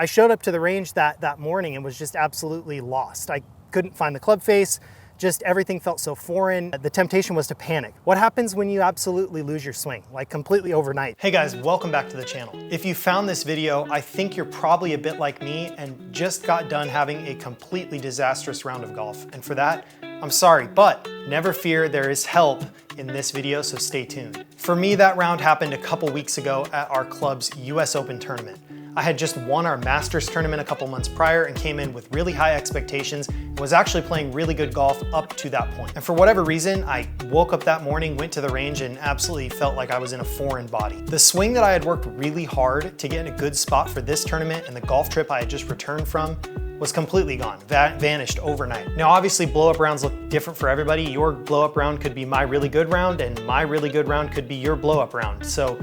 I showed up to the range that morning and was just absolutely lost. I couldn't find the club face. Just everything felt so foreign. The temptation was to panic. What happens when you absolutely lose your swing, like completely overnight? Hey guys, welcome back to the channel. If you found this video, I think you're probably a bit like me and just got done having a completely disastrous round of golf. And for that, I'm sorry, but never fear, there is help in this video, so stay tuned. For me, that round happened a couple weeks ago at our club's US Open tournament. I had just won our Masters tournament a couple months prior and came in with really high expectations and was actually playing really good golf up to that point. And for whatever reason, I woke up that morning, went to the range, and absolutely felt like I was in a foreign body. The swing that I had worked really hard to get in a good spot for this tournament and the golf trip I had just returned from was completely gone, vanished overnight. Now obviously blow-up rounds look different for everybody. Your blow-up round could be my really good round and my really good round could be your blow-up round. So,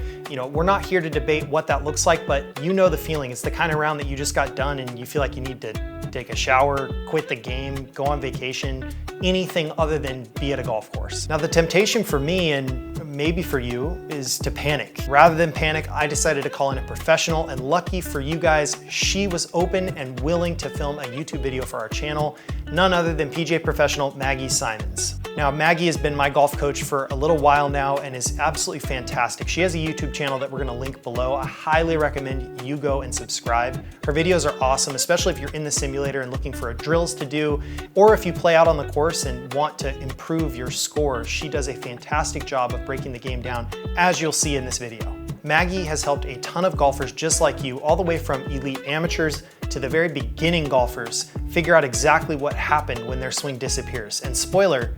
we're not here to debate what that looks like, but you know the feeling. It's the kind of round that you just got done and you feel like you need to take a shower, quit the game, go on vacation, anything other than be at a golf course. Now the temptation for me, and maybe for you, is to panic. Rather than panic, I decided to call in a professional, and lucky for you guys, she was open and willing to film a YouTube video for our channel, none other than PGA Professional Maggie Simons. Now Maggie has been my golf coach for a little while now and is absolutely fantastic. She has a YouTube channel that we're gonna link below. I highly recommend you go and subscribe. Her videos are awesome, especially if you're in the simulator and looking for drills to do, or if you play out on the course and want to improve your score. She does a fantastic job of breaking the game down, as you'll see in this video. Maggie has helped a ton of golfers just like you, all the way from elite amateurs to the very beginning golfers, figure out exactly what happened when their swing disappears. And spoiler,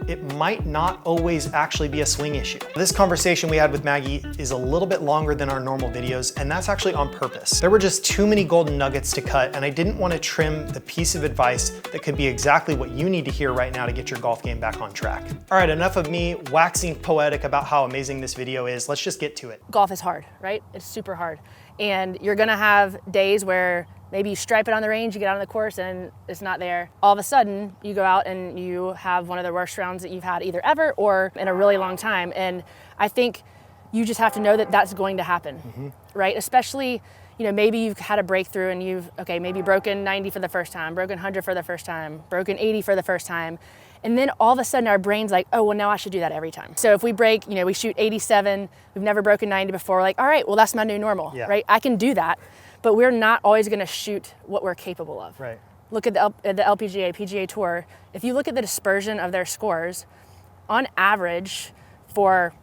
it might not always actually be a swing issue. This conversation we had with Maggie is a little bit longer than our normal videos, and that's actually on purpose. There were just too many golden nuggets to cut, and I didn't want to trim the piece of advice that could be exactly what you need to hear right now to get your golf game back on track. All right, enough of me waxing poetic about how amazing this video is. Let's just get to it. Golf is hard, right? It's super hard. And you're gonna have days where maybe you stripe it on the range, you get out on the course and it's not there. All of a sudden, you go out and you have one of the worst rounds that you've had either ever or in a really long time. And I think you just have to know that that's going to happen, right? Especially, maybe you've had a breakthrough and you've, maybe broken 90 for the first time, broken 100 for the first time, broken 80 for the first time. And then all of a sudden our brain's like, oh, well now I should do that every time. So if we break, we shoot 87, we've never broken 90 before, like, all right, well that's my new normal, right? I can do that. But we're not always gonna shoot what we're capable of. Right. Look at the LPGA, PGA Tour. If you look at the dispersion of their scores, on average for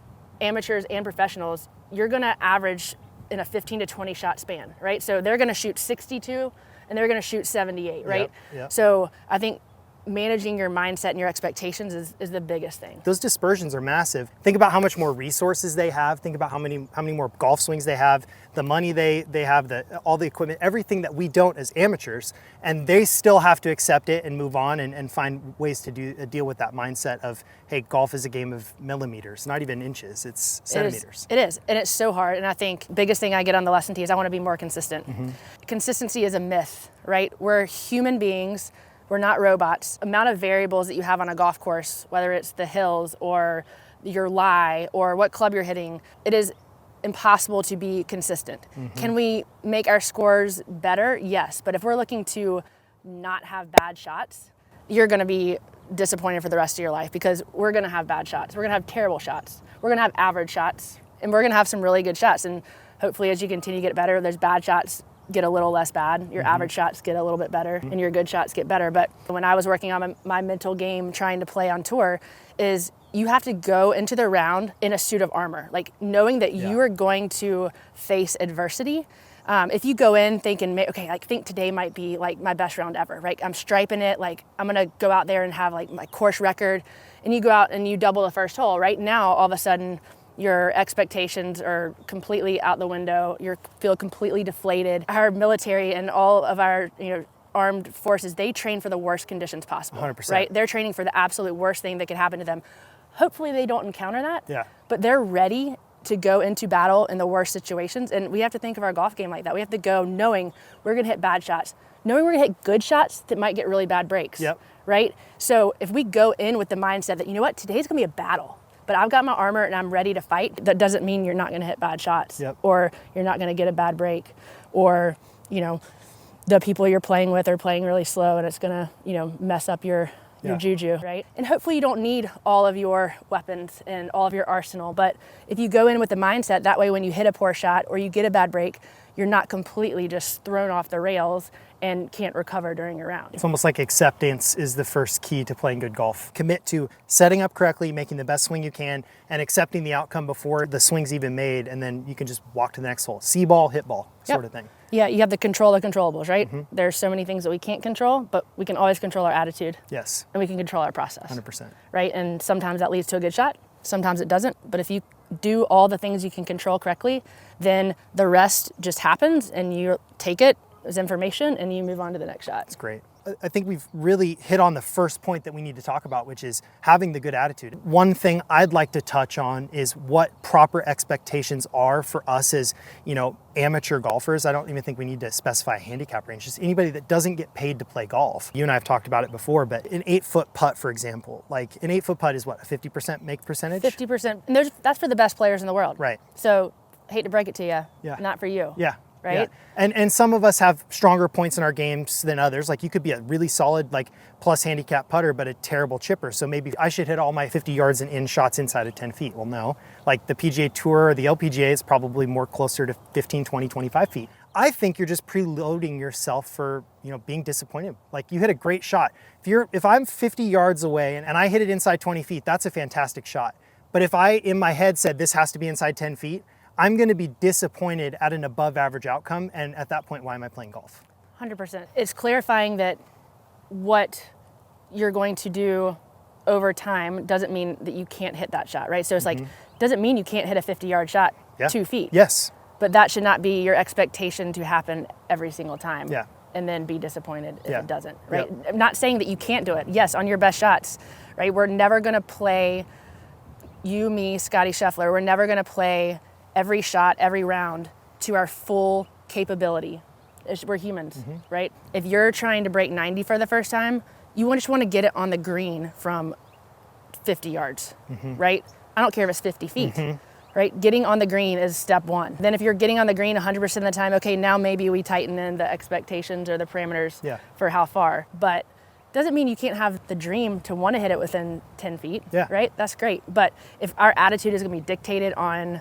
amateurs and professionals, you're gonna average in a 15 to 20 shot span, right? So they're gonna shoot 62 and they're gonna shoot 78, right? Yep. So I think managing your mindset and your expectations is the biggest thing. Those dispersions are massive. Think about how much more resources they have. Think about how many more golf swings they have, the money they have, all the equipment, everything that we don't as amateurs, and they still have to accept it and move on and find ways to deal with that mindset of, hey, golf is a game of millimeters, not even inches, it's centimeters. It is, and it's so hard. And I think biggest thing I get on the lesson tee is I want to be more consistent. Consistency is a myth, right? We're human beings. We're not robots. Amount of variables that you have on a golf course, whether it's the hills or your lie or what club you're hitting, it is impossible to be consistent. Can we make our scores better? Yes, but if we're looking to not have bad shots, you're gonna be disappointed for the rest of your life because we're gonna have bad shots. We're gonna have terrible shots. We're gonna have average shots, and we're gonna have some really good shots. And hopefully as you continue to get better, those bad shots get a little less bad, your average shots get a little bit better, and your good shots get better. But when I was working on my mental game trying to play on tour, is you have to go into the round in a suit of armor, like knowing that you are going to face adversity. If you go in thinking, think today might be like my best round ever, right? I'm striping it, like I'm gonna go out there and have like my course record, and you go out and you double the first hole. Right now, all of a sudden, your expectations are completely out the window. You feel completely deflated. Our military and all of our armed forces, they train for the worst conditions possible. 100%. Right? They're training for the absolute worst thing that could happen to them. Hopefully they don't encounter that. But they're ready to go into battle in the worst situations. And we have to think of our golf game like that. We have to go knowing we're gonna hit bad shots, knowing we're gonna hit good shots that might get really bad breaks. Right? So if we go in with the mindset that, today's gonna be a battle, but I've got my armor and I'm ready to fight, that doesn't mean you're not gonna hit bad shots or you're not gonna get a bad break or, the people you're playing with are playing really slow, and it's gonna, mess up your juju, right? And hopefully you don't need all of your weapons and all of your arsenal, but if you go in with the mindset, that way when you hit a poor shot or you get a bad break, you're not completely just thrown off the rails and can't recover during a round. It's almost like acceptance is the first key to playing good golf. Commit to setting up correctly, making the best swing you can, and accepting the outcome before the swing's even made, and then you can just walk to the next hole. See ball, hit ball, sort of thing. Yeah, you have to control the controllables, right? There's so many things that we can't control, but we can always control our attitude. Yes. And we can control our process. 100%. Right? And sometimes that leads to a good shot, sometimes it doesn't. But if you do all the things you can control correctly, then the rest just happens and you take it as information and you move on to the next shot. That's great. I think we've really hit on the first point that we need to talk about, which is having the good attitude. One thing I'd like to touch on is what proper expectations are for us as, amateur golfers. I don't even think we need to specify a handicap range. Just anybody that doesn't get paid to play golf. You and I have talked about it before, but an 8-foot putt, for example, like an 8-foot putt is what, a 50% make percentage? 50%. And that's for the best players in the world. Right. So hate to break it to you, not for you. Yeah. Right? Yeah. And some of us have stronger points in our games than others. Like you could be a really solid plus handicap putter, but a terrible chipper. So maybe I should hit all my 50 yards and in shots inside of 10 feet. Well, no. Like the PGA Tour or the LPGA is probably more closer to 15, 20, 25 feet. I think you're just preloading yourself for, being disappointed. Like you hit a great shot. If I'm 50 yards away and I hit it inside 20 feet, that's a fantastic shot. But if I, in my head, said this has to be inside 10 feet, I'm going to be disappointed at an above average outcome. And at that point, why am I playing golf? 100%. It's clarifying that what you're going to do over time doesn't mean that you can't hit that shot, right? So it's doesn't mean you can't hit a 50-yard shot 2 feet. Yes. But that should not be your expectation to happen every single time. Yeah. And then be disappointed if it doesn't, right? Yep. I'm not saying that you can't do it. Yes, on your best shots, right? We're never going to play you, me, Scotty Scheffler. We're never going to play every shot, every round to our full capability. We're humans, right? If you're trying to break 90 for the first time, you just want to get it on the green from 50 yards, right? I don't care if it's 50 feet, right? Getting on the green is step one. Then if you're getting on the green 100% of the time, okay, now maybe we tighten in the expectations or the parameters for how far. But doesn't mean you can't have the dream to want to hit it within 10 feet, right? That's great. But if our attitude is going to be dictated on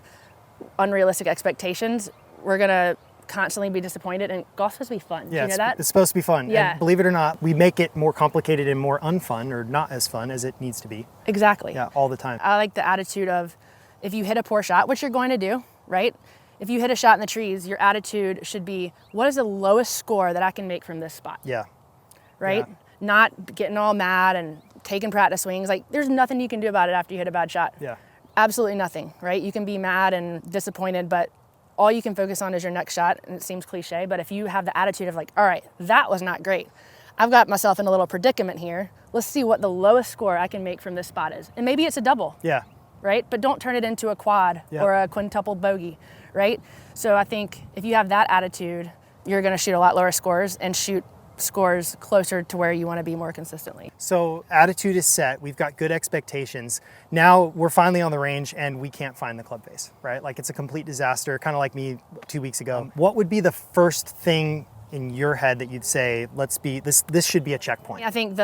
unrealistic expectations, we're gonna constantly be disappointed, and golf's supposed to be fun. Yeah, Do you know that? It's supposed to be fun. Yeah. And believe it or not, we make it more complicated and more unfun or not as fun as it needs to be. Exactly. Yeah, all the time. I like the attitude of if you hit a poor shot, which you're going to do, right? If you hit a shot in the trees, your attitude should be, what is the lowest score that I can make from this spot? Yeah. Right? Yeah. Not getting all mad and taking practice swings. Like there's nothing you can do about it after you hit a bad shot. Yeah. Absolutely nothing, right? You can be mad and disappointed, but all you can focus on is your next shot, and it seems cliche, but if you have the attitude of all right, that was not great. I've got myself in a little predicament here. Let's see what the lowest score I can make from this spot is. And maybe it's a double. Yeah. Right? But don't turn it into a quad or a quintuple bogey, right? So I think if you have that attitude, you're going to shoot a lot lower scores and shoot scores closer to where you want to be more consistently. So attitude is set. We've got good expectations. Now we're finally on the range and we can't find the club face, right? Like it's a complete disaster, kind of like me 2 weeks ago. What would be the first thing in your head that you'd say, this should be a checkpoint? I think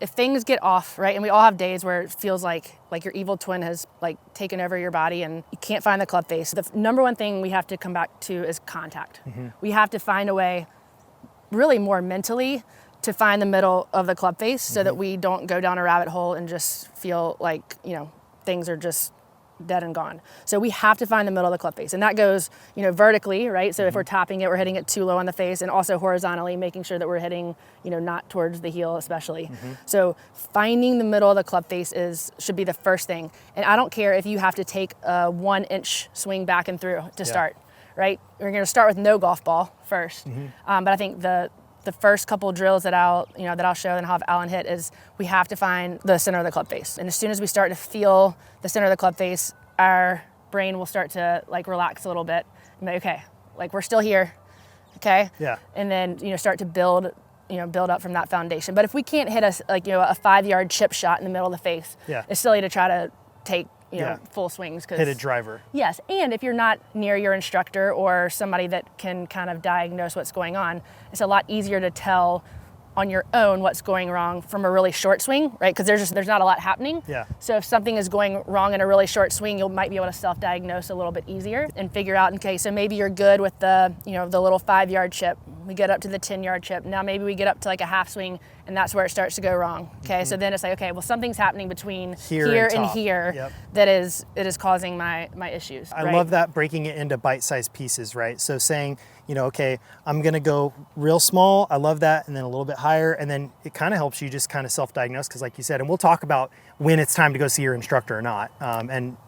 if things get off, right, and we all have days where it feels like your evil twin has taken over your body and you can't find the club face. The number one thing we have to come back to is contact. We have to find a way really more mentally to find the middle of the club face so that we don't go down a rabbit hole and just feel like, things are just dead and gone. So we have to find the middle of the club face. And that goes, vertically, right? So if we're topping it, we're hitting it too low on the face, and also horizontally, making sure that we're hitting, not towards the heel especially. So finding the middle of the club face should be the first thing. And I don't care if you have to take a 1-inch swing back and through to start. Right? We're going to start with no golf ball first. But I think the first couple drills that I'll show and have Alan hit is we have to find the center of the club face. And as soon as we start to feel the center of the club face, our brain will start to relax a little bit. And okay, we're still here. Okay? Yeah. And then, start to build up from that foundation. But if we can't hit a 5-yard chip shot in the middle of the face, it's silly to try to take full swings. Hit a driver. Yes, and if you're not near your instructor or somebody that can kind of diagnose what's going on, it's a lot easier to tell on your own what's going wrong from a really short swing, right? Because there's not a lot happening. Yeah. So if something is going wrong in a really short swing, you might be able to self-diagnose a little bit easier and figure out, okay, so maybe you're good with the little 5-yard chip. We get up to the 10-yard chip. Now maybe we get up to like a half swing, and that's where it starts to go wrong. Okay, so then it's like, okay, well, something's happening between here and here that is causing my issues. I love that, breaking it into bite-sized pieces, right? So saying, okay, I'm gonna go real small. I love that, and then a little bit higher, and then it kind of helps you just kind of self-diagnose, because like you said, and we'll talk about when it's time to go see your instructor or not. And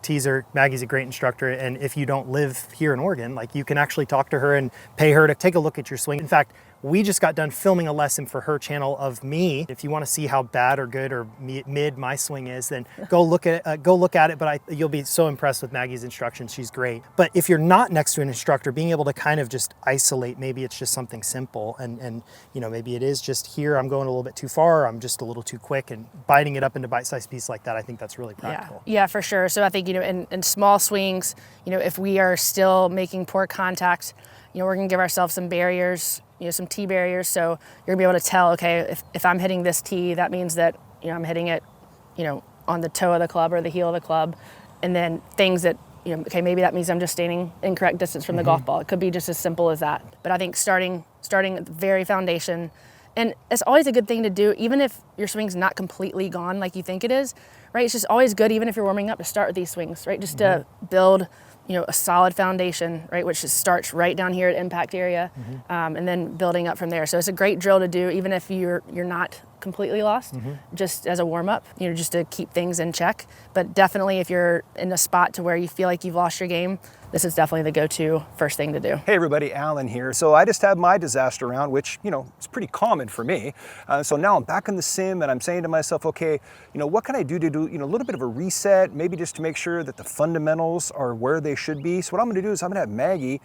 Maggie's a great instructor, and if you don't live here in Oregon, like, you can actually talk to her and pay her to take a look at your swing. In fact, we just got done filming a lesson for her channel of me. If you want to see how bad or good or mid my swing is, then go look at it. But you'll be so impressed with Maggie's instructions. She's great. But if you're not next to an instructor, being able to kind of just isolate, maybe it's just something simple, and maybe it is just here, I'm going a little bit too far, or I'm just a little too quick, and biting it up into bite-sized pieces like that, I think that's really practical. Yeah, for sure. So I think in small swings, if we are still making poor contact, we're gonna give ourselves some barriers, some tee barriers. So you're gonna be able to tell, okay, if I'm hitting this tee, that means that I'm hitting it, on the toe of the club or the heel of the club, and then things that okay, maybe that means I'm just standing incorrect distance from the golf ball. It could be just as simple as that. But I think starting at the very foundation, and it's always a good thing to do, even if your swing's not completely gone like you think it is, right? It's just always good, even if you're warming up, to start with these swings, right? Just to build a solid foundation, right, which just starts right down here at impact area, and then building up from there. So it's a great drill to do, even if you're not completely lost, just as a warm-up, just to keep things in check. But definitely, if you're in a spot to where you feel like you've lost your game, this is definitely the go-to first thing to do. Hey everybody, Alan here. So I just had my disaster round, which, it's pretty common for me. So now I'm back in the sim, and I'm saying to myself, okay, what can I do to do, a little bit of a reset, maybe just to make sure that the fundamentals are where they should be. So what I'm gonna do is I'm gonna have Maggie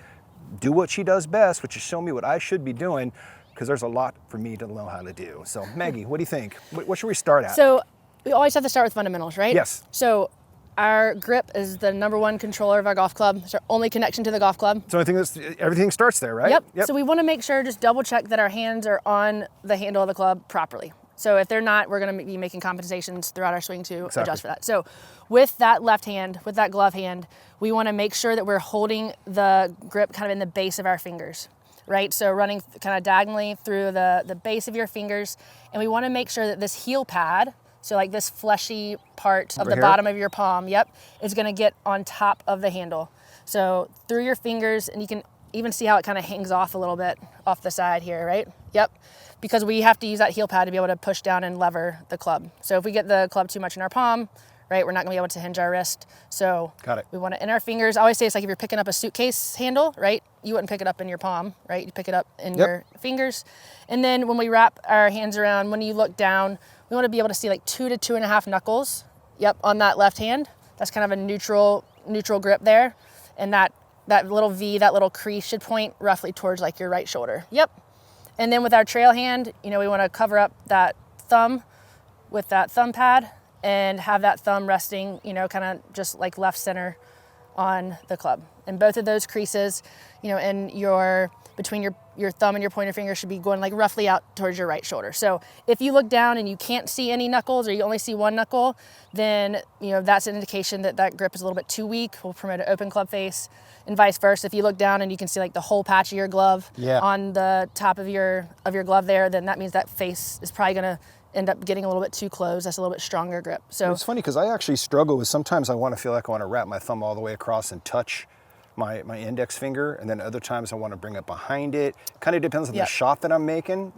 do what she does best, which is show me what I should be doing, because there's a lot for me to know how to do. So Maggie, what do you think? What should we start at? So we always have to start with fundamentals, right? Yes. So our grip is the #1 controller of our golf club. It's our only connection to the golf club. So I think everything starts there, right? Yep. So we want to make sure, just double check that our hands are on the handle of the club properly. So if they're not, we're going to be making compensations throughout our swing to adjust for that. So with that left hand, with that glove hand, we want to make sure that we're holding the grip kind of in the base of our fingers, right? So running kind of diagonally through the base of your fingers. And we want to make sure that this heel pad, so like this fleshy part of the bottom of your palm, is going to get on top of the handle. So through your fingers, and you can even see how it kind of hangs off a little bit off the side here, right? Because we have to use that heel pad to be able to push down and lever the club. So if we get the club too much in our palm, right, we're not gonna be able to hinge our wrist. So we want it in our fingers. I always say it's like if you're picking up a suitcase handle, right? You wouldn't pick it up in your palm, right? You pick it up in your fingers. And then when we wrap our hands around, when you look down, we wanna be able to see like 2 to 2.5 knuckles, on that left hand. That's kind of a neutral grip there. And that little V, that little crease should point roughly towards like your right shoulder. And then with our trail hand, we want to cover up that thumb with that thumb pad and have that thumb resting, kind of just like left center on the club. And both of those creases, and between your thumb and your pointer finger should be going like roughly out towards your right shoulder. So if you look down and you can't see any knuckles, or you only see one knuckle, then that's an indication that grip is a little bit too weak. We'll promote an open club face, and vice versa. If you look down and you can see like the whole patch of your glove on the top of your glove there, then that means that face is probably gonna end up getting a little bit too close. That's a little bit stronger grip. So it's funny because I actually struggle with, sometimes I want to feel like I want to wrap my thumb all the way across and touch my index finger, and then other times I want to bring it behind it. Kind of depends on the shot that I'm making.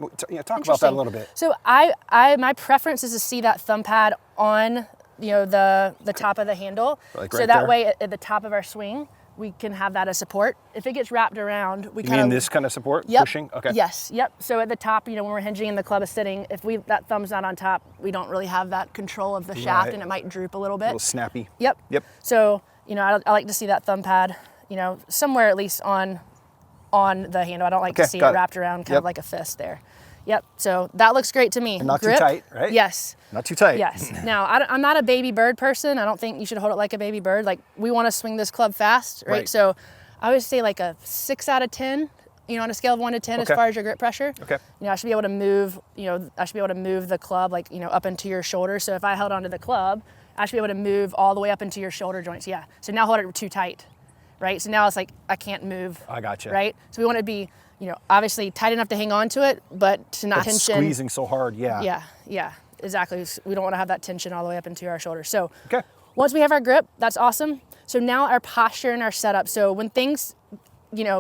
Talk about that a little bit. So my preference is to see that thumb pad on the top of the handle. Like so right that there? way at the top of our swing, we can have that as support. If it gets wrapped around, we kind of... You mean this kind of support? Pushing? Okay. Yes, So at the top, when we're hinging and the club is sitting, if that thumb's not on top, we don't really have that control of the shaft, and it might droop a little bit. A little snappy. Yep. So, I like to see that thumb pad, somewhere at least on the handle. I don't like to see it wrapped around kind of like a fist there. Yep, so that looks great to me. And not Grip, too tight, right? Yes. Not too tight. Yes. Now, I'm not a baby bird person. I don't think you should hold it like a baby bird. Like, we want to swing this club fast, right? So I always say like a 6 out of 10, on a scale of 1 to 10 as far as your grip pressure. Okay. I should be able to move, I should be able to move the club like, up into your shoulder. So if I held onto the club, I should be able to move all the way up into your shoulder joints. Yeah. So now hold it too tight, right? So now it's like, I can't move. I gotcha. Right? So we want to be, obviously tight enough to hang on to it, but to not tension. Squeezing so hard, yeah. Yeah, exactly. We don't want to have that tension all the way up into our shoulders. So Okay. once we have our grip, that's awesome. So now our posture and our setup. So when things,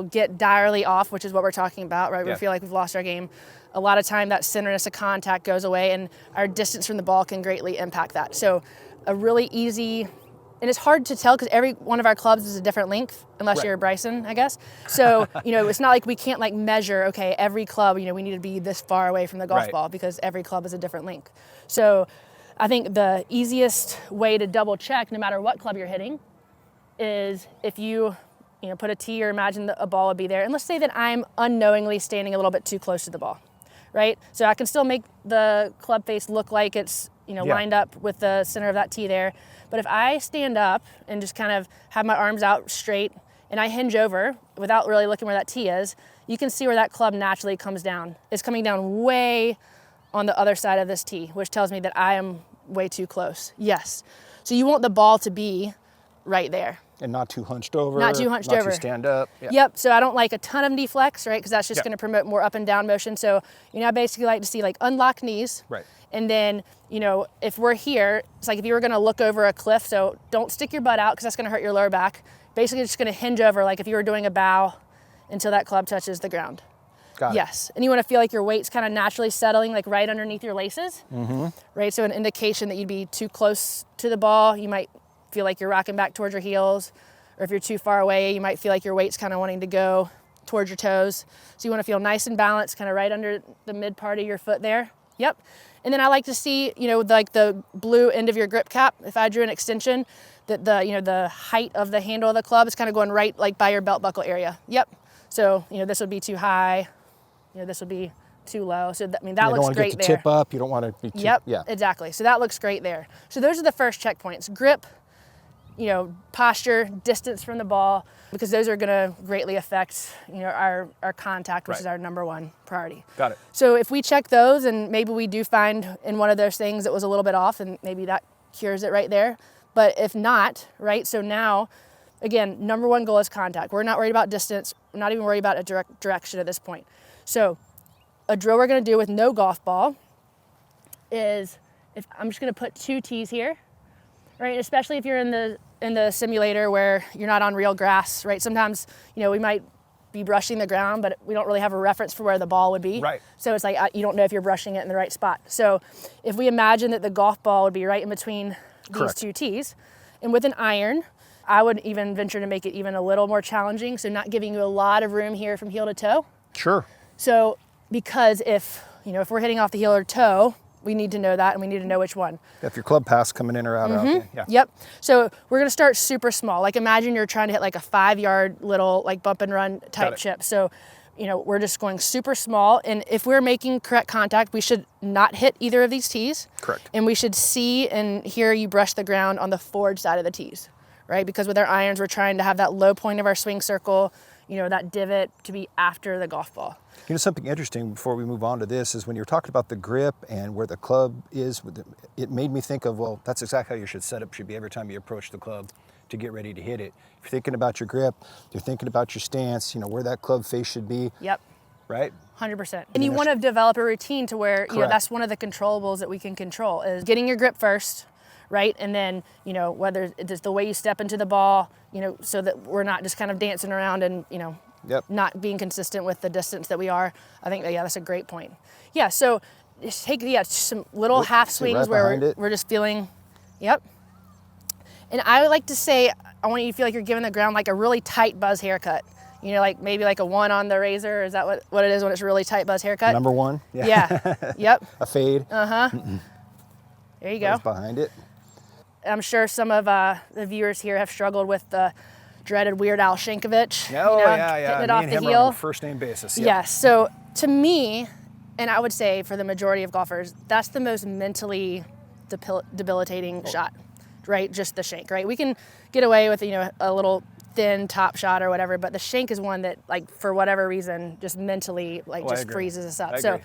get direly off, which is what we're talking about, right? We feel like we've lost our game. A lot of time that centerness of contact goes away, and our distance from the ball can greatly impact that. So a really easy, and it's hard to tell because every one of our clubs is a different length, unless you're Bryson, I guess. So, it's not like we can't like measure, okay, every club, we need to be this far away from the golf ball because every club is a different length. So I think the easiest way to double check, no matter what club you're hitting, is if you put a tee or imagine that a ball would be there. And let's say that I'm unknowingly standing a little bit too close to the ball, right? So I can still make the club face look like it's, lined up with the center of that tee there. But if I stand up and just kind of have my arms out straight and I hinge over without really looking where that tee is, you can see where that club naturally comes down. It's coming down way on the other side of this tee, which tells me that I am way too close. Yes. So you want the ball to be right there. And not too hunched over. Not too hunched over. Not too stand up. Yeah. Yep, so I don't like a ton of deflex, right? Because that's just gonna promote more up and down motion. So, I basically like to see like unlocked knees. Right. And then, if we're here, it's like if you were gonna look over a cliff, so don't stick your butt out because that's gonna hurt your lower back. Basically just gonna hinge over like if you were doing a bow until that club touches the ground. Got it. Yes, and you wanna feel like your weight's kind of naturally settling like right underneath your laces, right? So an indication that you'd be too close to the ball, you might feel like you're rocking back towards your heels, or if you're too far away, you might feel like your weight's kind of wanting to go towards your toes. So you want to feel nice and balanced, kind of right under the mid part of your foot there. Yep. And then I like to see, like the blue end of your grip cap. If I drew an extension, that the height of the handle of the club is kind of going right like by your belt buckle area. Yep. So, this would be too high. This would be too low. So that looks great there. You don't want to get the tip up. You don't want to be too, Yep, exactly. So that looks great there. So those are the first checkpoints. Grip, posture, distance from the ball, because those are going to greatly affect, our contact, which is our number one priority. Got it. So if we check those and maybe we do find in one of those things that was a little bit off, and maybe that cures it right there. But if not, right, so now, again, number one goal is contact. We're not worried about distance. We're not even worried about a direct direction at this point. So a drill we're going to do with no golf ball is, if I'm just going to put 2 tees here, right? Especially if you're in the simulator where you're not on real grass, right? Sometimes, we might be brushing the ground, but we don't really have a reference for where the ball would be. Right. So it's like you don't know if you're brushing it in the right spot. So if we imagine that the golf ball would be right in between these 2 tees, and with an iron, I would even venture to make it even a little more challenging, so not giving you a lot of room here from heel to toe. Sure. So because if we're hitting off the heel or toe, we need to know that, and we need to know which one. If your club pass coming in or out, yeah. Yep. So we're gonna start super small. Like imagine you're trying to hit like a 5-yard little like bump and run type chip. So, we're just going super small. And if we're making correct contact, we should not hit either of these tees. Correct. And we should see and hear you brush the ground on the forward side of the tees, right? Because with our irons, we're trying to have that low point of our swing circle, that divot to be after the golf ball. Something interesting before we move on to this is when you're talking about the grip and where the club is, it made me think of, well, that's exactly how your setup should be every time you approach the club to get ready to hit it. If you're thinking about your grip, you're thinking about your stance, where that club face should be. Yep. Right? 100%. And you want to develop a routine to where, that's one of the controllables that we can control is getting your grip first, right? And then, whether it's the way you step into the ball, so that we're not just kind of dancing around and, not being consistent with the distance that we are. I think, that's a great point. Yeah, so just take, some little half swings where we're just feeling, And I would like to say, I want you to feel like you're giving the ground like a really tight buzz haircut. Like maybe like a 1 on the razor. Is that what it is when it's a really tight buzz haircut? Number 1? Yeah. Yep. A fade. Uh-huh. There you go. Goes behind it. I'm sure some of the viewers here have struggled with the dreaded Weird Al Yankovic. Oh, yeah. Hitting it Me off and the him are heel. on a first name basis. Yep. Yes. So to me, And I would say for the majority of golfers, that's the most mentally debilitating shot, right? Just the shank, right? We can get away with, a little thin top shot or whatever, but the shank is one that, like, for whatever reason, just mentally, just freezes us up. So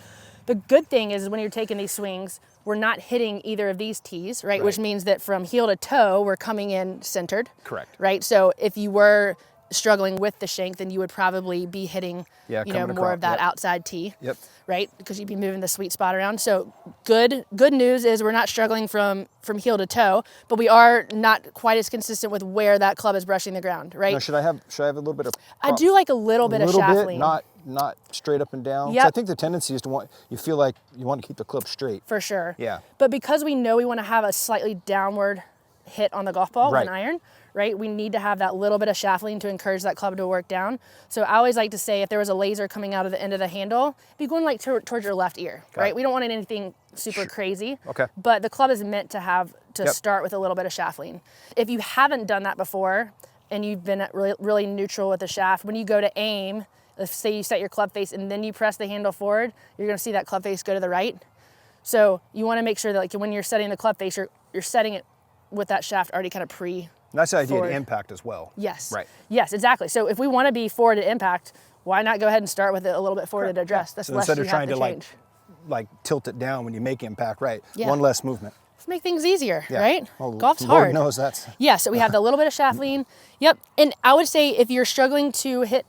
the good thing is when you're taking these swings, we're not hitting either of these tees, right? Which means that from heel to toe, we're coming in centered. Correct. Right? So if you were struggling with the shank, then you would probably be hitting, more of that outside tee, right? Because you'd be moving the sweet spot around. So good news is we're not struggling from heel to toe, but we are not quite as consistent with where that club is brushing the ground, right? Now, should I have a little bit of? I do like a little bit of shaft lean. Not straight up and down. Yep. So I think the tendency is you feel like you want to keep the club straight. For sure. Yeah. But because we know we want to have a slightly downward hit on the golf ball with an iron, right? We need to have that little bit of shaft lean to encourage that club to work down. So I always like to say if there was a laser coming out of the end of the handle, be going like towards your left ear, right? We don't want anything super crazy. Okay. But the club is meant to start with a little bit of shaft lean. If you haven't done that before and you've been really, really neutral with the shaft, when you go to aim, let's say you set your club face and then you press the handle forward, you're going to see that club face go to the right. So you want to make sure that, like, when you're setting the club face, you're setting it with that shaft already kind of That's the idea of impact as well. Yes. Right. Yes, exactly. So if we want to be forward at impact, why not go ahead and start with it a little bit forward at address? That's so less instead of you trying have to change. like tilt it down when you make impact, right? Yeah. One less movement. Let's make things easier, Yeah. right? Well, Golf's Lord hard. knows that's. Yeah, so we have the little bit of shaft lean. Yep. And I would say if you're struggling to hit,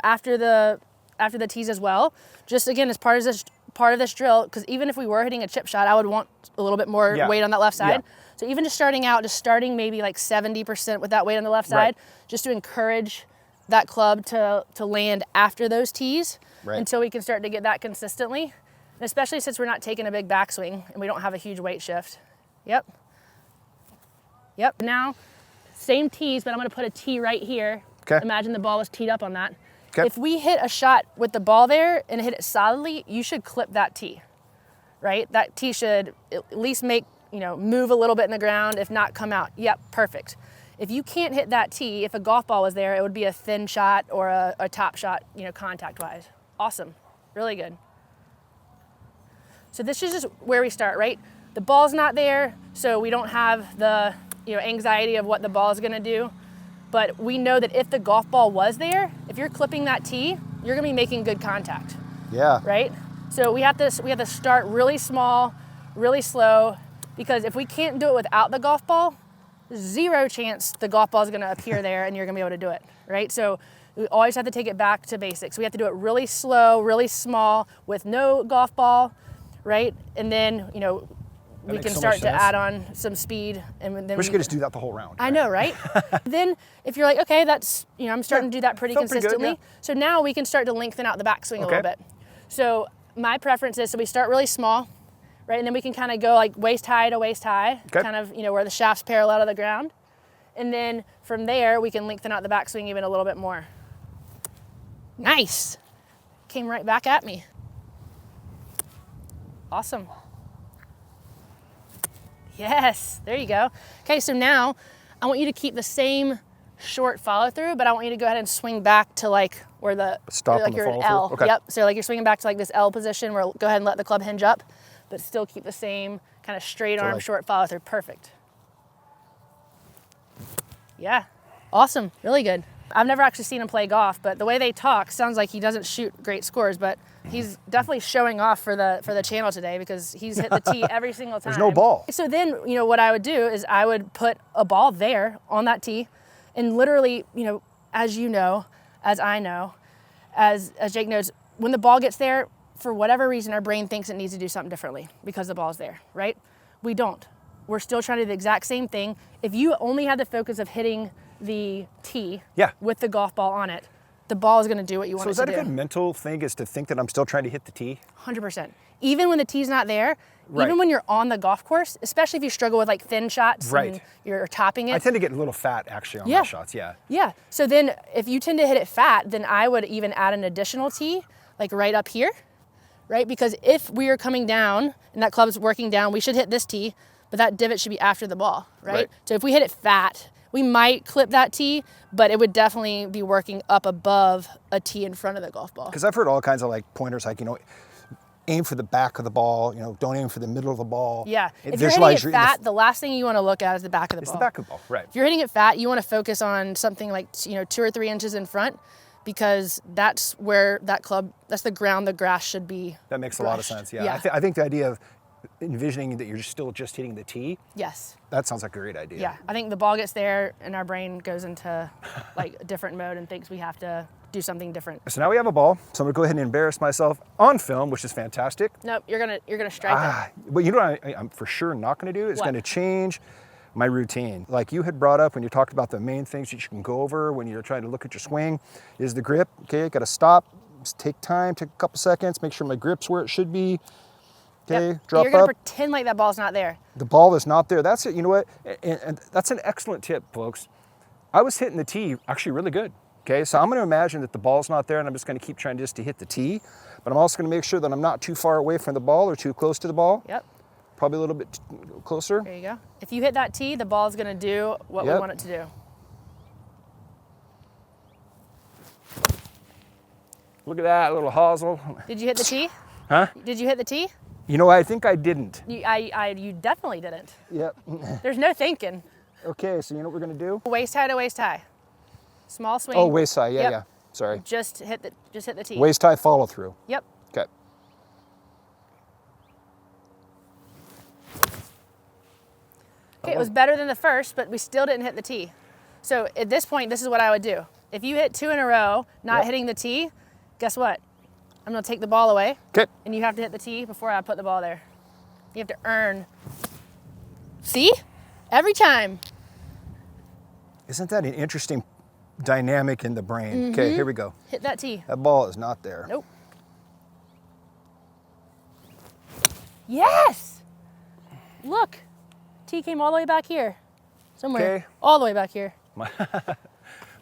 after the tees as well, just again as part of this drill, because even if we were hitting a chip shot, I would want a little bit more weight on that left side. Yeah. So even just starting maybe like 70% with that weight on the left side, just to encourage that club to land after those tees until we can start to get that consistently. And especially since we're not taking a big backswing and we don't have a huge weight shift. Yep. Now, same tees, but I'm gonna put a tee right here. Okay. Imagine the ball was teed up on that. Okay. If we hit a shot with the ball there and hit it solidly, you should clip that tee, right? That tee should at least make, move a little bit in the ground, if not come out. Yep, perfect. If you can't hit that tee, if a golf ball was there, it would be a thin shot or a top shot, contact-wise. Awesome, really good. So this is just where we start, right? The ball's not there, so we don't have the, anxiety of what the ball is gonna do. But we know that if the golf ball was there, if you're clipping that tee, you're gonna be making good contact. Yeah. Right? So we have to start really small, really slow, because if we can't do it without the golf ball, zero chance the golf ball is gonna appear there and you're gonna be able to do it, right? So we always have to take it back to basics. We have to do it really slow, really small, with no golf ball, right? And then, we can start to add on some speed, and then Wish you could just do that the whole round. I know, right? Then if you're like, okay, that's, I'm starting to do that pretty consistently. Good, So now we can start to lengthen out the backswing a little bit. So my preference is, so we start really small, right? And then we can kind of go like waist high to waist high, kind of, where the shaft's parallel to the ground. And then from there, we can lengthen out the backswing even a little bit more. Nice. Came right back at me. Awesome. Yes, there you go. Okay, so now I want you to keep the same short follow through, but I want you to go ahead and swing back to like where the stop like on the you're an follow L. through? Okay. Yep. So like you're swinging back to like this L position where go ahead and let the club hinge up, but still keep the same kind of straight arm, short follow through. Perfect. Yeah. Awesome. Really good. I've never actually seen him play golf, but the way they talk sounds like he doesn't shoot great scores, but he's definitely showing off for the channel today because he's hit the tee every single time. There's no ball. So then, what I would do is I would put a ball there on that tee and literally, as you know, as I know, as Jake knows, when the ball gets there, for whatever reason, our brain thinks it needs to do something differently because the ball's there, right? We don't. We're still trying to do the exact same thing. If you only had the focus of hitting the tee with the golf ball on it, the ball is going to do what you want it to do. So is that a good mental thing, is to think that I'm still trying to hit the tee? 100%. Even when the tee's not there, even when you're on the golf course, especially if you struggle with like thin shots and you're topping it. I tend to get a little fat actually on my shots, Yeah, so then if you tend to hit it fat, then I would even add an additional tee, like right up here, right? Because if we are coming down and that club's working down, we should hit this tee, but that divot should be after the ball, right? So if we hit it fat, we might clip that tee, but it would definitely be working up above a tee in front of the golf ball. Because I've heard all kinds of like pointers, like, aim for the back of the ball, you know, don't aim for the middle of the ball. Yeah, if you're hitting Visualize it fat, the last thing you want to look at is the back of the it's ball. the back of the ball, right. If you're hitting it fat, you want to focus on something like, you know, 2 or 3 inches in front, because that's where that's the ground the grass should be. That makes a lot of sense, yeah. Yeah. I think the idea of envisioning that you're still just hitting the tee, Yes. that sounds like a great idea. Yeah, I think the ball gets there and our brain goes into like a different mode and thinks we have to do something different. So now we have a ball, so I'm gonna go ahead and embarrass myself on film, which is fantastic. Nope, you're gonna strike it. But you know what I'm for sure not gonna do is What? gonna change my routine. Like you had brought up when you talked about the main things that you can go over when you're trying to look at your swing, is the grip. Okay, gotta stop, just take time, take a couple seconds, make sure my grip's where it should be. Okay, Yep. drop You're gonna up. pretend like that ball's not there. The ball is not there. That's it. You know what? And that's an excellent tip, folks. I was hitting the tee actually really good. Okay, so I'm going to imagine that the ball's not there, and I'm just going to keep trying just to hit the tee. But I'm also going to make sure that I'm not too far away from the ball or too close to the ball. Yep. Probably a little bit closer. There you go. If you hit that tee, the ball's gonna do what we Yep. want it to do. Look at that little hosel. Did you hit the tee? Huh? Did you hit the tee? You know, I think I didn't. You definitely didn't. Yep. There's no thinking. Okay, so you know what we're going to do? Waist high to waist high. Small swing. Oh, waist high. Yeah, Yep. yeah. Sorry. Just hit the tee. Waist high follow through. Yep. Okay. Okay, it was better than the first, but we still didn't hit the tee. So at this point, this is what I would do. If you hit 2 in a row, not Yep. hitting the tee, guess what? I'm gonna take the ball away, Okay. and you have to hit the tee before I put the ball there. You have to earn. See? Every time. Isn't that an interesting dynamic in the brain? Okay, here we go. Hit that tee. That ball is not there. Nope. Yes! Look, tee came all the way back here. Somewhere. Okay. All the way back here.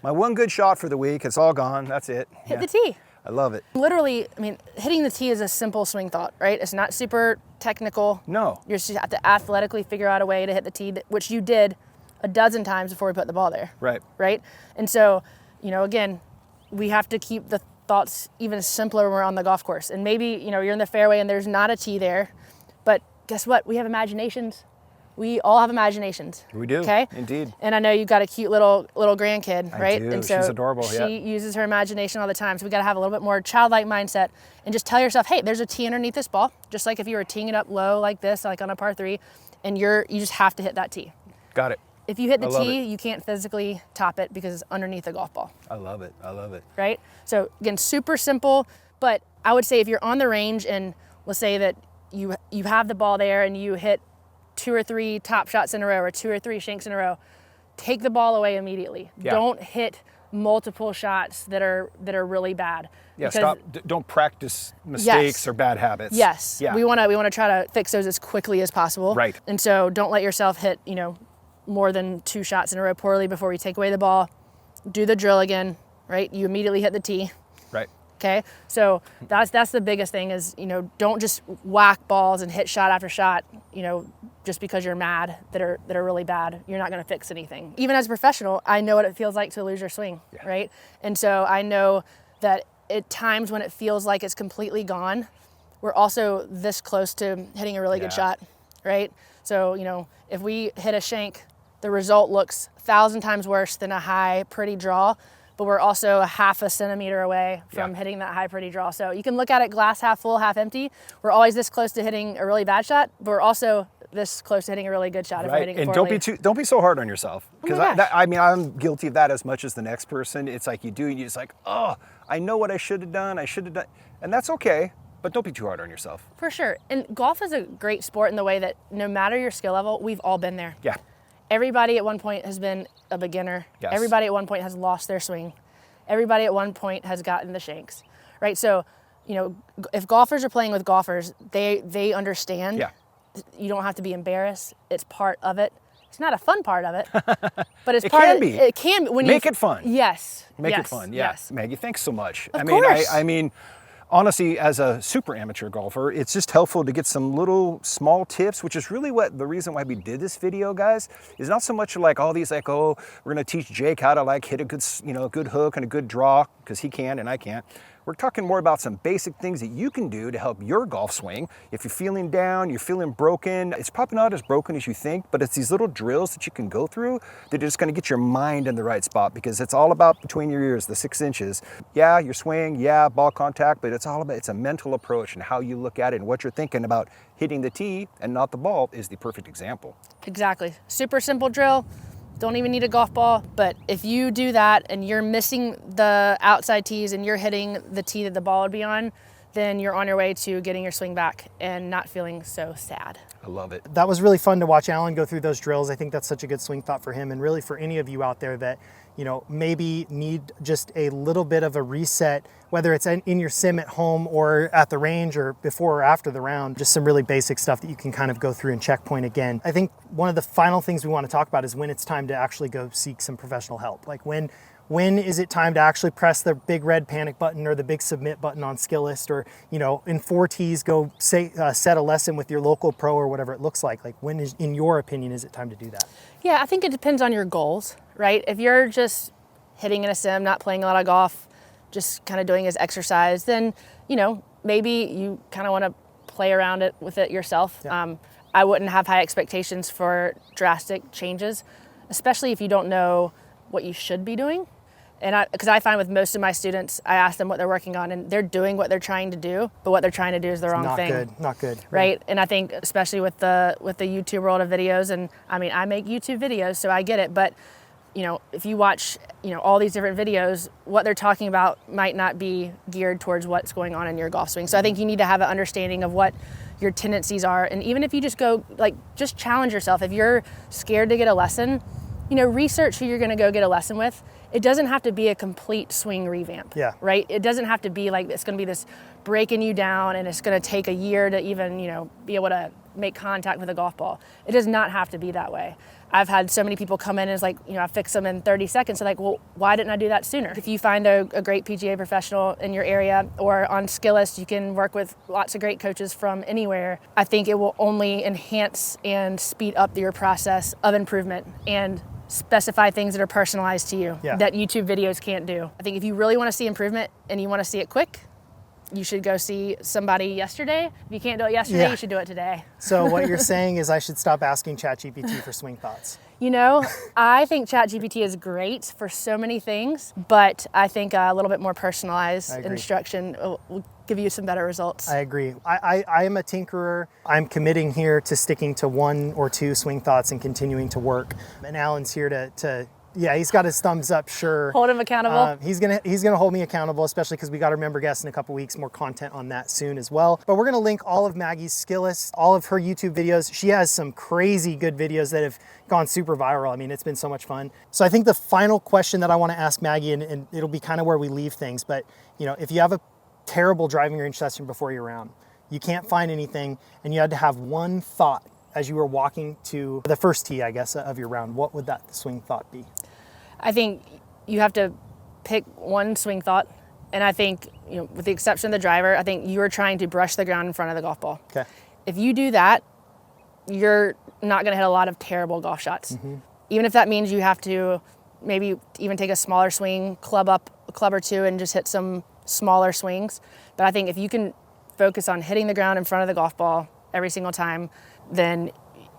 My one good shot for the week, it's all gone. That's it. Hit the tee. I love it. Literally, I mean, hitting the tee is a simple swing thought, right? It's not super technical. No. You just have to athletically figure out a way to hit the tee, which you did a dozen times before we put the ball there. Right. Right? And so, you know, again, we have to keep the thoughts even simpler when we're on the golf course. And maybe, you know, you're in the fairway and there's not a tee there, but guess what? We have imaginations. We all have imaginations. We do. Okay? Indeed. And I know you've got a cute little grandkid, I right? do. And so She's adorable, she yeah. uses her imagination all the time. So we got to have a little bit more childlike mindset and just tell yourself, hey, there's a tee underneath this ball, just like if you were teeing it up low like this, like on a par 3, and you just have to hit that tee. Got it. If you hit the I love tee, it. you can't physically top it because it's underneath a golf ball, I love it. I love it. right? So again, super simple, but I would say if you're on the range and let's say that you have the ball there and you hit 2 or 3 top shots in a row or 2 or 3 shanks in a row, take the ball away immediately. Yeah. Don't hit multiple shots that are really bad. Yeah, Because- stop. Don't practice mistakes Yes. or bad habits. Yes. Yeah. We want to try to fix those as quickly as possible. Right. And so don't let yourself hit, you know, more than 2 shots in a row poorly before we take away the ball. Do the drill again, right? You immediately hit the tee. Right. Okay, so that's the biggest thing is, you know, don't just whack balls and hit shot after shot, you know, just because you're mad that are really bad. You're not going to fix anything. Even as a professional, I know what it feels like to lose your swing, Yeah. right? And so I know that at times when it feels like it's completely gone, we're also this close to hitting a really good Yeah. shot, right? So, you know, if we hit a shank, the result looks 1,000 times worse than a high, pretty draw, but we're also a half a centimeter away from Yeah. hitting that high, pretty draw. So you can look at it glass half full, half empty. We're always this close to hitting a really bad shot, but we're also this close to hitting a really good shot if we're Right. hitting it And poorly. don't be so hard on yourself. Because my gosh. I mean, I'm guilty of that as much as the next person. It's like you do, and you're just like, oh, I know what I should have done. I should have done, and that's okay. But don't be too hard on yourself. For sure. And golf is a great sport in the way that no matter your skill level, we've all been there. Yeah. Everybody at one point has been a beginner. Yes. Everybody at one point has lost their swing. Everybody at one point has gotten the shanks, right? So, you know, if golfers are playing with golfers, they understand. Yeah. You don't have to be embarrassed. It's part of it. It's not a fun part of it, but it's It part can of be. It can be. When Make you, it fun. Yes. Make yes, it fun. Yeah. Yes. Maggie, thanks so much. Of I mean, course. I mean, honestly, as a super amateur golfer, it's just helpful to get some little small tips, which is really what the reason why we did this video, guys, is not so much like all these like, oh, we're going to teach Jake how to like hit a good, you know, good hook and a good draw, because he can and I can't. We're talking more about some basic things that you can do to help your golf swing. If you're feeling down, you're feeling broken, it's probably not as broken as you think, but it's these little drills that you can go through that are just gonna get your mind in the right spot, because it's all about between your ears, the 6 inches. Yeah, your swing, yeah, ball contact, but it's a mental approach, and how you look at it and what you're thinking about hitting the tee and not the ball is the perfect example. Exactly. Super simple drill. Don't even need a golf ball, but if you do that and you're missing the outside tees and you're hitting the tee that the ball would be on, then you're on your way to getting your swing back and not feeling so sad. I love it. That was really fun to watch Alan go through those drills. I think that's such a good swing thought for him, and really for any of you out there that, you know, maybe need just a little bit of a reset, whether it's in your sim at home or at the range or before or after the round, just some really basic stuff that you can kind of go through and checkpoint again. I think one of the final things we want to talk about is when it's time to actually go seek some professional help. Like when is it time to actually press the big red panic button or the big submit button on Skillist, or, you know, in 4 tees go set a lesson with your local pro or whatever it looks like. Like when is, in your opinion, is it time to do that? Yeah, I think it depends on your goals, right? If you're just hitting in a sim, not playing a lot of golf, just kind of doing as exercise, then, you know, maybe you kind of want to play around with it yourself. Yeah. I wouldn't have high expectations for drastic changes, especially if you don't know what you should be doing. And because I find with most of my students, I ask them what they're working on, and they're doing what they're trying to do, but what they're trying to do is the wrong thing. Not good. Right? Yeah. And I think especially with the YouTube world of videos, and I mean, I make YouTube videos, so I get it, but you know, if you watch, you know, all these different videos, what they're talking about might not be geared towards what's going on in your golf swing. So I think you need to have an understanding of what your tendencies are. And even if you just go, like, just challenge yourself. If you're scared to get a lesson, you know, research who you're going to go get a lesson with. It doesn't have to be a complete swing revamp, right? It doesn't have to be like it's going to be this breaking you down and it's going to take a year to even, you know, be able to make contact with a golf ball. It does not have to be that way. I've had so many people come in and it's like, you know, I fix them in 30 seconds. They're like, well, why didn't I do that sooner? If you find a great PGA professional in your area, or on Skillist, you can work with lots of great coaches from anywhere. I think it will only enhance and speed up your process of improvement and specify things that are personalized to you that YouTube videos can't do. I think if you really want to see improvement and you want to see it quick, you should go see somebody yesterday. If you can't do it yesterday, you should do it today. So what you're saying is I should stop asking ChatGPT for swing thoughts. You know, I think ChatGPT is great for so many things, but I think a little bit more personalized instruction will give you some better results. I agree. I am a tinkerer. I'm committing here to sticking to 1 or 2 swing thoughts and continuing to work. And Alan's here to yeah, he's got his thumbs up, sure. Hold him accountable. He's gonna hold me accountable, especially because we got our member guest in a couple weeks, more content on that soon as well. But we're gonna link all of Maggie's Skillist, all of her YouTube videos. She has some crazy good videos that have gone super viral. I mean, it's been so much fun. So I think the final question that I wanna ask Maggie, and it'll be kind of where we leave things, but you know, if you have a terrible driving range session before your round, you can't find anything, and you had to have one thought as you were walking to the first tee, I guess, of your round, what would that swing thought be? I think you have to pick one swing thought, and I think, you know, with the exception of the driver, I think you are trying to brush the ground in front of the golf ball. Okay. If you do that, you're not going to hit a lot of terrible golf shots. Mm-hmm. Even if that means you have to maybe even take a smaller swing, club up a club or two, and just hit some smaller swings. But I think if you can focus on hitting the ground in front of the golf ball every single time, then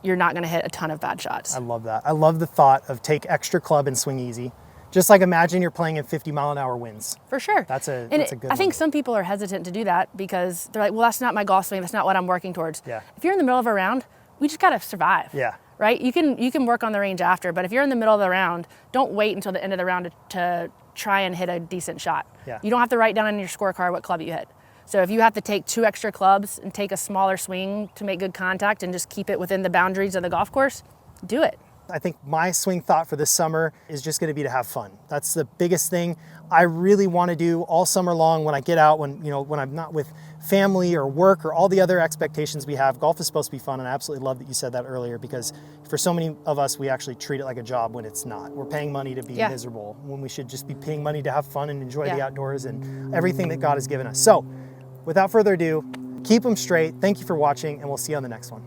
you're not going to hit a ton of bad shots. I love that. I love the thought of take extra club and swing easy. Just like imagine you're playing in 50-mile-an-hour winds. For sure. That's a good one. I think some people are hesitant to do that because they're like, well, that's not my golf swing. That's not what I'm working towards. Yeah. If you're in the middle of a round, we just got to survive. Yeah. Right? You can work on the range after, but if you're in the middle of the round, don't wait until the end of the round to try and hit a decent shot. Yeah. You don't have to write down on your scorecard what club you hit. So if you have to take 2 extra clubs and take a smaller swing to make good contact and just keep it within the boundaries of the golf course, do it. I think my swing thought for this summer is just going to be to have fun. That's the biggest thing I really want to do all summer long when I get out, when I'm not with family or work or all the other expectations we have. Golf is supposed to be fun, and I absolutely love that you said that earlier, because for so many of us, we actually treat it like a job when it's not. We're paying money to be miserable when we should just be paying money to have fun and enjoy the outdoors and everything that God has given us. So without further ado, keep them straight. Thank you for watching, and we'll see you on the next one.